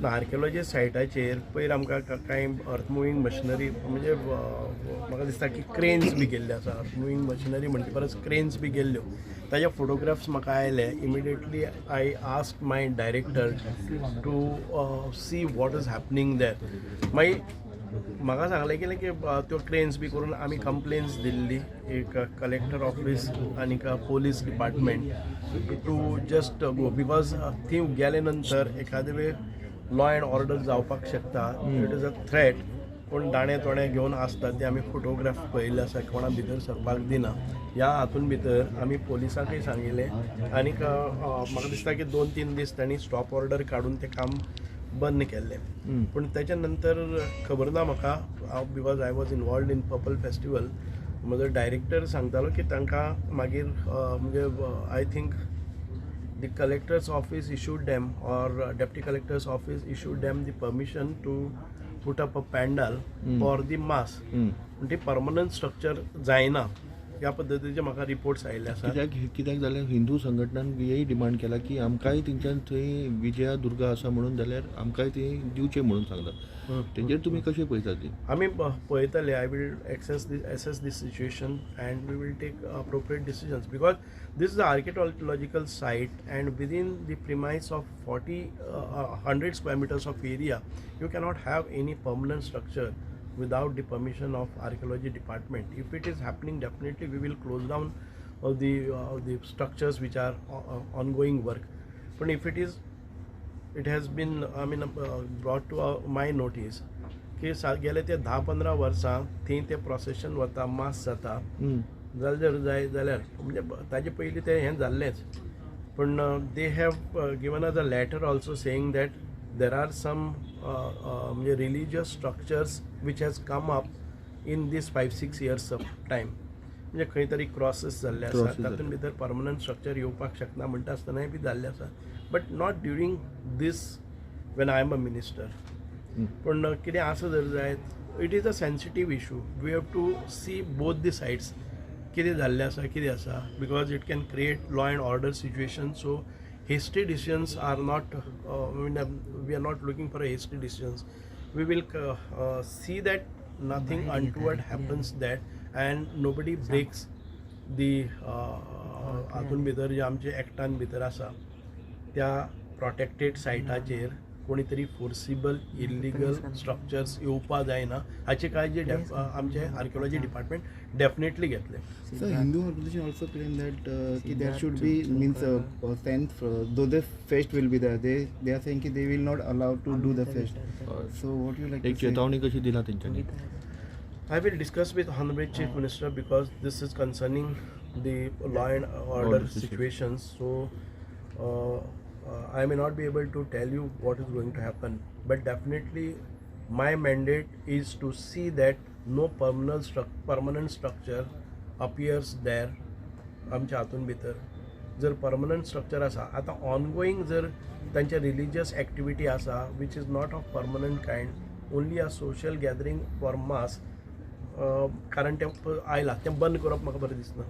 Archaeology सायटाचेर पयर आमकां कांय अर्थ मुवींग मशिनरी म्हणजे म्हाका दिसता की क्रेन्स बी गेल्ले आसा. अर्थ मुवींग मशिनरी म्हणचे परस क्रेन्स बी गेल्ल्यो. ताजे फोटोग्राफ्स म्हाका आयले. Immediately I asked my director to see what is happening there. मागीर म्हाका सांगलें गेलें की त्यो क्रेन्स बी करून आमी कंप्लेन्स दिल्ली एक कलेक्टर ऑफिस आनी police department to just go because थंय गेले नंतर एखादे वेळ लॉ अँड ऑर्डर जावपाक शकता. It is a threat. पूण दाणे तोणे घेवन आसता ते आमी फोटोग्राफ पळयल्ले आसा. कोणा भितर सरपाक दिना. ह्या हातून भितर आमी पोलिसांकय सांगिल्लें आनीक म्हाका दिसता की 2-3 दीस तांणी स्टॉप ऑर्डर काडून तें काम बंद केल्लें. पूण तेच्या नंतर खबर ना म्हाका because I was involved in purple festival. म्हजो डायरेक्टर सांगतालो की तांकां मागीर म्हणजे I think the collector's office issued them or deputy collector's office issued them the permission to put up a pandal for the mass. पण ती permanent structure जायना ह्या पद्दतीचे म्हाका रिपोर्ट्स आयिल्ले आसा. कित्याक जाल्यार हिंदू संघटनान हेय डिमांड केला की आमकांय तेंच्यान थंय विजया दुर्गा आसा म्हणून जाल्यार आमकांय ती दिवचें म्हणून सांगतात. तेंचेर तुमी कशें पळयतात ती? आमी पळयतले. I will assess this situation and we will take appropriate decisions because this is an archaeological site and within the premise of 100 square meters of area you cannot have any permanent structure without the permission of archaeology department. If it is happening, definitely we will close down all the structures which are ongoing work. But if it has been brought to my notice की गेले ते 10-15 वर्सां थंय ते procession वता मास जाता जाल्यार म्हणजे ताजे पयलीं ते हें जाल्लेंच. पूण they have given us a letter also saying that there are some म्हणजे religious structures which has come up in these 5-6 years of time. म्हणजे खंय तरी क्रॉसीस जाल्ले आसा. तातूंत भितर परमनंट स्ट्रक्चर येवपाक शकना म्हणटा आसतनाय बी जाल्ले आसा. But not during this when I am a minister. पूण कितें आसा जर जायत it is a sensitive issue. We have to see both the sides कितें जाल्लें आसा कितें आसा because it can create law and order situation. So hasty decisions are not we are not looking for a hasty decisions. We will see that nothing untoward happens that and nobody breaks the हातून भितर जे आमचे एक्टान भितर आसा त्या protected सायटाचेर कोणी तरी forcible illegal structures येवपा जायना हाची काळजी आमचे आर्किओलॉजी डिपार्टमेंट डेफिनेटली घेतले. So Hindu organization also claim that there should be means sense though the fest will be there. They are saying they will not allow to do the fest. So what you like to say? एक चेतावणी कशी दिला तेंच्यांनी? I will discuss with Honorable Chief Minister because this is concerning the law and order situations. So I may not be able to tell you what is going to happen, but definitely my mandate is to see that no permanent structure appears there. आमच्या हातून भितर जर permanent structure आसा आतां ongoing जर तांचे religious activity आसा which is not of permanent kind only a social gathering for mass कारण तें आयलां तें बंद करप म्हाका बरें दिसना.